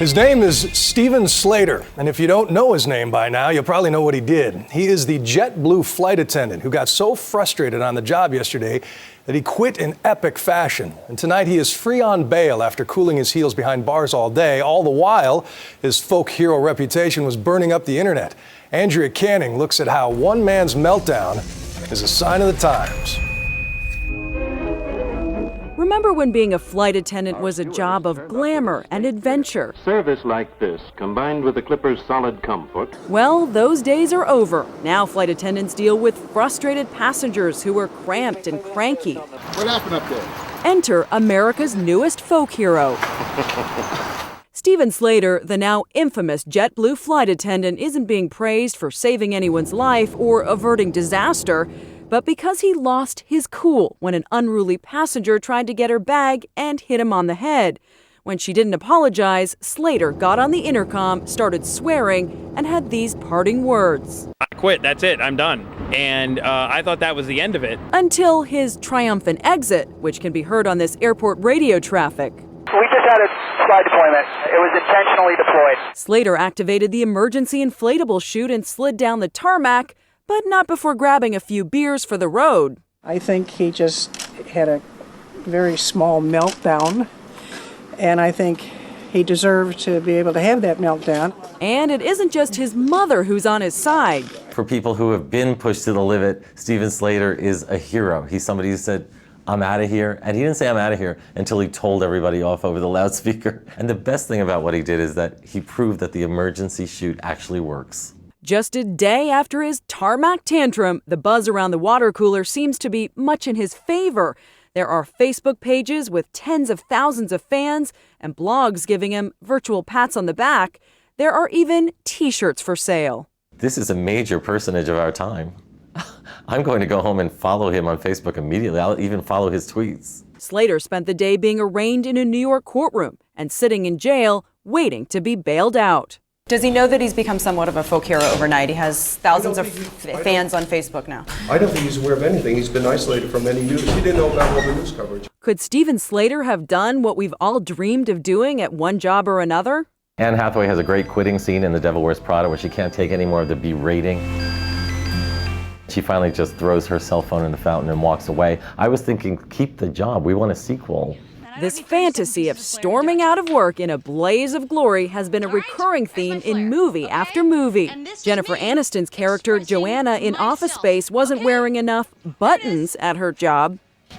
His name is Steven Slater, and if you don't know his name by now, you'll probably know what he did. He is the JetBlue flight attendant who got so frustrated on the job yesterday that he quit in epic fashion. And tonight he is free on bail after cooling his heels behind bars all day. All the while, his folk hero reputation was burning up the internet. Andrea Canning looks at how one man's meltdown is a sign of the times. Remember when being a flight attendant was a job of glamour and adventure? Service like this, combined with the Clipper's solid comfort. Well, those days are over. Now flight attendants deal with frustrated passengers who are cramped and cranky. What happened up there? Enter America's newest folk hero. Steven Slater, the now infamous JetBlue flight attendant, isn't being praised for saving anyone's life or averting disaster, but because he lost his cool when an unruly passenger tried to get her bag and hit him on the head. When she didn't apologize, Slater got on the intercom, started swearing, and had these parting words. I quit, that's it, I'm done. And I thought that was the end of it. Until his triumphant exit, which can be heard on this airport radio traffic. We just had a slide deployment. It was intentionally deployed. Slater activated the emergency inflatable chute and slid down the tarmac, but not before grabbing a few beers for the road. I think he just had a very small meltdown, and I think he deserved to be able to have that meltdown. And it isn't just his mother who's on his side. For people who have been pushed to the limit, Steven Slater is a hero. He's somebody who said, I'm out of here. And he didn't say I'm out of here until he told everybody off over the loudspeaker. And the best thing about what he did is that he proved that the emergency chute actually works. Just a day after his tarmac tantrum, the buzz around the water cooler seems to be much in his favor. There are Facebook pages with tens of thousands of fans and blogs giving him virtual pats on the back. There are even T-shirts for sale. This is a major personage of our time. I'm going to go home and follow him on Facebook immediately. I'll even follow his tweets. Slater spent the day being arraigned in a New York courtroom and sitting in jail waiting to be bailed out. Does he know that he's become somewhat of a folk hero overnight? He has thousands of fans on Facebook now. I don't think he's aware of anything. He's been isolated from any news. He didn't know about all the news coverage. Could Steven Slater have done what we've all dreamed of doing at one job or another? Anne Hathaway has a great quitting scene in The Devil Wears Prada where she can't take any more of the berating. She finally just throws her cell phone in the fountain and walks away. I was thinking, keep the job. We want a sequel. This fantasy of storming out of work in a blaze of glory has been a recurring theme in movie after movie. Jennifer Aniston's character, Joanna, in Office Space wasn't wearing enough buttons at her job.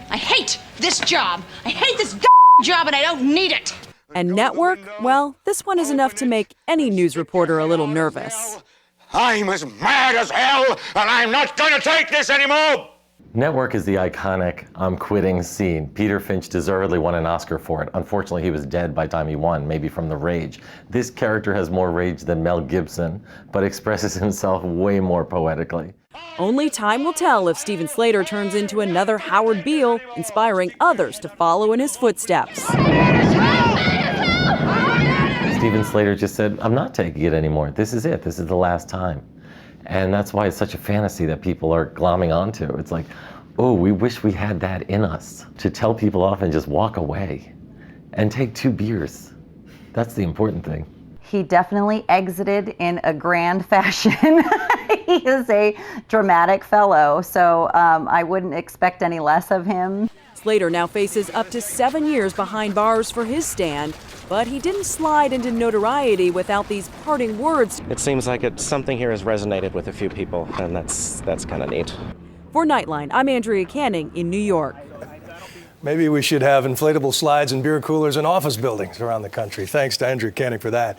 I hate this job. I hate this job and I don't need it. And Network, well, this one is enough to make any news reporter a little nervous. I'm as mad as hell, and I'm not going to take this anymore! Network is the iconic I'm quitting scene. Peter Finch deservedly won an Oscar for it. Unfortunately, he was dead by the time he won, maybe from the rage. This character has more rage than Mel Gibson, but expresses himself way more poetically. Only time will tell if Steven Slater turns into another Howard Beale, inspiring others to follow in his footsteps. Steven Slater just said, I'm not taking it anymore. This is it. This is the last time. And that's why it's such a fantasy that people are glomming onto. It's like, oh, we wish we had that in us. To tell people off and just walk away and take 2 beers. That's the important thing. He definitely exited in a grand fashion. He is a dramatic fellow, so I wouldn't expect any less of him. Slater now faces up to 7 years behind bars for his stand, but he didn't slide into notoriety without these parting words. It seems like something here has resonated with a few people, and that's kind of neat. For Nightline, I'm Andrea Canning in New York. Maybe we should have inflatable slides and beer coolers in office buildings around the country. Thanks to Andrea Canning for that.